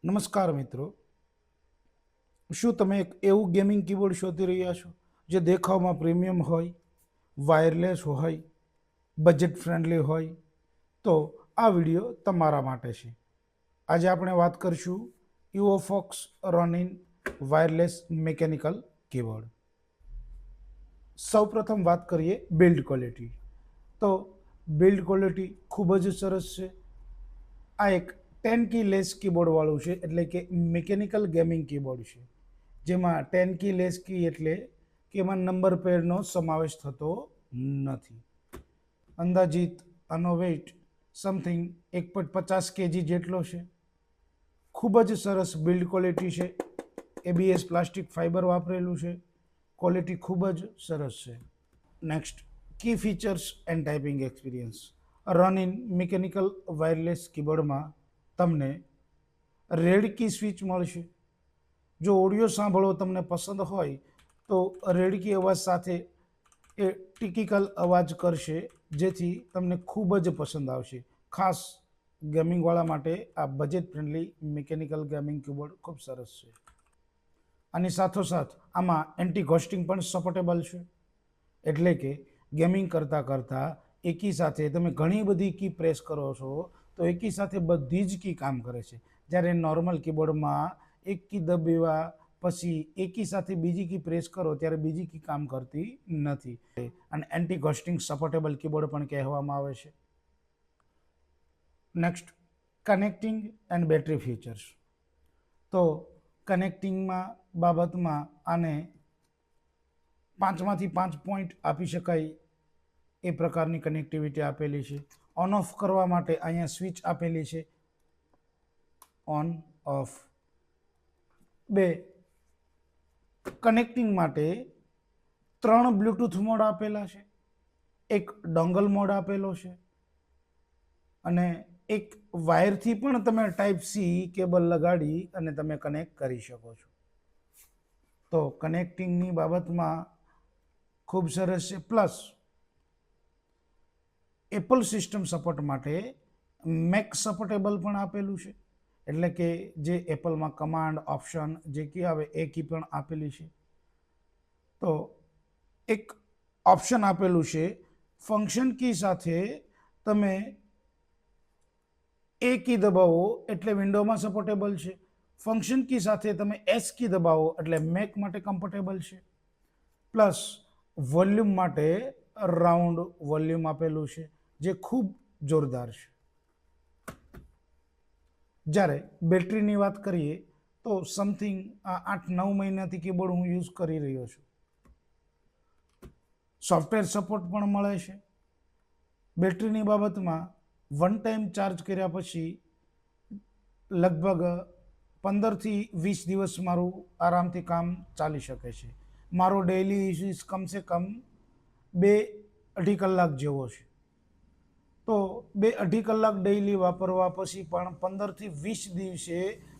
નમસ્કાર મિત્રો, શું તમે એક એવું ગેમિંગ કીબોર્ડ શોધી રહ્યા છો જે દેખાવમાં પ્રીમિયમ હોય, વાયરલેસ હોય, બજેટ ફ્રેન્ડલી હોય? તો આ વિડીયો તમારા માટે છે. આજે આપણે વાત કરીશું ઇવોફોક્સ રોનિન વાયરલેસ મિકેનિકલ કીબોર્ડ. સૌપ્રથમ વાત કરીએ બિલ્ડ ક્વોલિટી. તો બિલ્ડ ક્વોલિટી ખૂબ જ સરસ છે. આ એક 10 કી લેસ કીબોર્ડ વાળું છે, એટલે કે મિકેનિકલ ગેમિંગ કીબોર્ડ છે, જેમાં 10 કી લેસ કી એટલે કે એમાં નંબર પેડનો સમાવેશ થતો નથી. અંદાજિત આનો વેઇટ સમથિંગ 1.50 kg જેટલો છે. ખૂબ જ સરસ બિલ્ડ ક્વોલિટી છે. ABS પ્લાસ્ટિક ફાઇબર વાપરેલું છે. ક્વોલિટી ખૂબ જ સરસ છે. Next, key features and typing experience. Ronin mechanical wireless કીબોર્ડમાં તમને રેડ કી સ્વિચ મળશે. જો ઓડિયો સાંભળવો તમને પસંદ હોય તો રેડ કી અવાજ સાથે એ ટિકિકલ અવાજ કરશે, જેથી તમને ખૂબ જ પસંદ આવશે. ખાસ ગેમિંગવાળા માટે આ budget friendly mechanical gaming keyboard ખૂબ સરસ છે. આની સાથોસાથ આમાં એન્ટી ઘોસ્ટિંગ પણ સપોર્ટેબલ છે, એટલે કે ગેમિંગ કરતાં એકી સાથે તમે ઘણી બધી કી પ્રેસ કરો છો તો એકી સાથે બધી જ કી કામ કરે છે. જ્યારે નોર્મલ કીબોર્ડમાં એક કી દબાવ્યા પછી એકી સાથે બીજી કી પ્રેસ કરો ત્યારે બીજી કી કામ કરતી નથી. અને એન્ટી ઘોસ્ટિંગ સપોર્ટેબલ કીબોર્ડ પણ કહેવામાં આવે છે. Next, connecting and battery features. તો કનેક્ટિંગમાં બાબતમાં આને 5માંથી 5 પોઈન્ટ આપી શકાય એ પ્રકારની કનેક્ટિવિટી આપેલી છે. ઓન ઓફ કરવા માટે અહીંયા સ્વિચ આપેલી છે, ઓન ઓફ. 2, કનેક્ટિંગ માટે 3 બ્લૂટૂથ મોડ આપેલા છે, એક ડોંગલ મોડ આપેલો છે, અને એક વાયરથી પણ તમે ટાઈપ સી કેબલ લગાડી અને તમે કનેક્ટ કરી શકો છો. તો કનેક્ટિંગની બાબતમાં ખૂબ સરસ છે. પ્લસ એપલ સિસ્ટમ સપોર્ટ માટે મેક સપોર્ટેબલ પણ આપેલું છે, એટલે કે જે એપલમાં કમાન્ડ ઓપ્શન જે કી આવે એ કી પણ આપેલી છે. તો એક ઓપ્શન આપેલું છે, ફંક્શન કી સાથે તમે એ કી દબાવો એટલે વિન્ડોમાં સપોર્ટેબલ છે. ફંક્શન કી સાથે તમે એસ કી દબાવો એટલે મેક માટે કમ્ફર્ટેબલ છે. પ્લસ વોલ્યુમ માટે રાઉન્ડ વોલ્યુમ આપેલું છે, જે ખૂબ જોરદાર છે. જ્યારે બેટરીની વાત કરીએ તો સમથિંગ 8-9 મહિનાથી કીબોર્ડ હું યુઝ કરી રહ્યો છું. સોફ્ટવેર સપોર્ટ પણ મળે છે. બેટરીની બાબતમાં વન ટાઈમ ચાર્જ કર્યા પછી લગભગ 15થી 20 દિવસ મારું આરામથી કામ ચાલી શકે છે. મારો ડેઇલી યુઝ કમસે કમ 2-2.5 કલાક જેવો છે. તો 2-2.5 કલાક ડેઇલી વાપરવા પછી પણ 15થી 20 દિવસે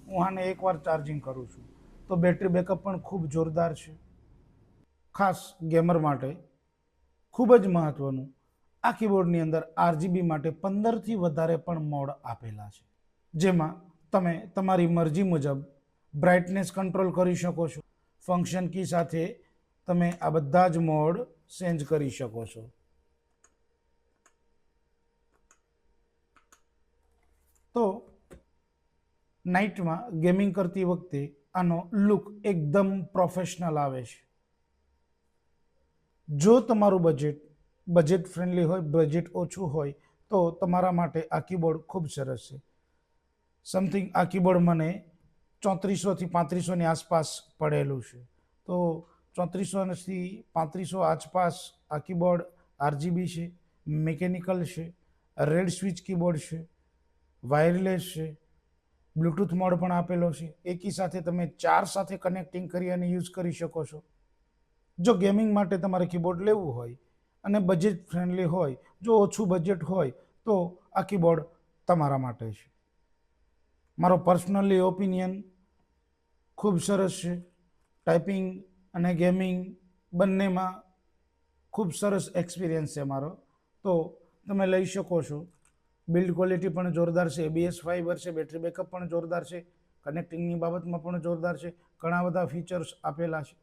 હું આને એકવાર ચાર્જિંગ કરું છું. તો બેટરી બેકઅપ પણ ખૂબ જોરદાર છે. ખાસ ગેમર માટે ખૂબ જ મહત્વનું, આ કીબોર્ડની અંદર RGB માટે 15થી વધારે પણ મોડ આપેલા છે, જેમાં તમે તમારી મરજી મુજબ બ્રાઇટનેસ કંટ્રોલ કરી શકો છો. ફંક્શન કી સાથે તમે આ બધા જ મોડ ચેન્જ કરી શકો છો. તો નાઇટમાં ગેમિંગ કરતી વખતે આનો લુક એકદમ પ્રોફેશનલ આવે છે. જો તમારું બજેટ ફ્રેન્ડલી હોય, બજેટ ઓછું હોય તો તમારા માટે આ કીબોર્ડ ખૂબ સરસ છે. સમથિંગ આ કીબોર્ડ મને 3400થી 3500ની આસપાસ પડેલું છે. તો 3400થી 3500 આસપાસ આ કીબોર્ડ RGB છે, મિકેનિકલ છે, રેડ સ્વિચ કીબોર્ડ છે, વાયરલેસ છે, બ્લૂટૂથ મોડ પણ આપેલો છે. એકી સાથે તમે 4 સાથે કનેક્ટિંગ કરી અને યુઝ કરી શકો છો. જો ગેમિંગ માટે તમારે કીબોર્ડ લેવું હોય અને બજેટ ફ્રેન્ડલી હોય, જો ઓછું બજેટ હોય તો આ કીબોર્ડ તમારા માટે છે. મારો પર્સનલી ઓપિનિયન ખૂબ સરસ છે. ટાઈપિંગ અને ગેમિંગ બંનેમાં ખૂબ સરસ એક્સપિરિયન્સ છે મારો. તો તમે લઈ શકો છો. બિલ્ડ ક્વોલિટી પણ જોરદાર છે, ABS ફાઇબર છે, બેટરી બેકઅપ પણ જોરદાર છે. કનેક્ટિંગની બાબતમાં પણ જોરદાર છે, ઘણા બધા ફીચર્સ આપેલા છે.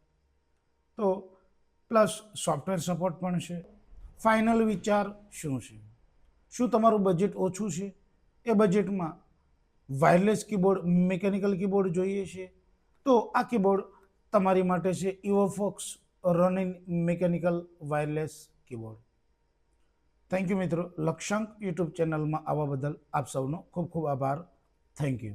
તો પ્લસ સોફ્ટવેર સપોર્ટ પણ છે. ફાઇનલ વિચાર શું છે? શું તમારું બજેટ ઓછું છે? એ બજેટમાં વાયરલેસ કીબોર્ડ, મિકેનિકલ કીબોર્ડ જોઈએ છે? તો આ કીબોર્ડ તમારી માટે છે, EvoFox Ronin mechanical wireless keyboard. Thank you મિત્રો. લક્ષ્યાંક યુટ્યુબ ચેનલમાં આવવા બદલ આપ સૌનો ખૂબ ખૂબ આભાર. Thank you.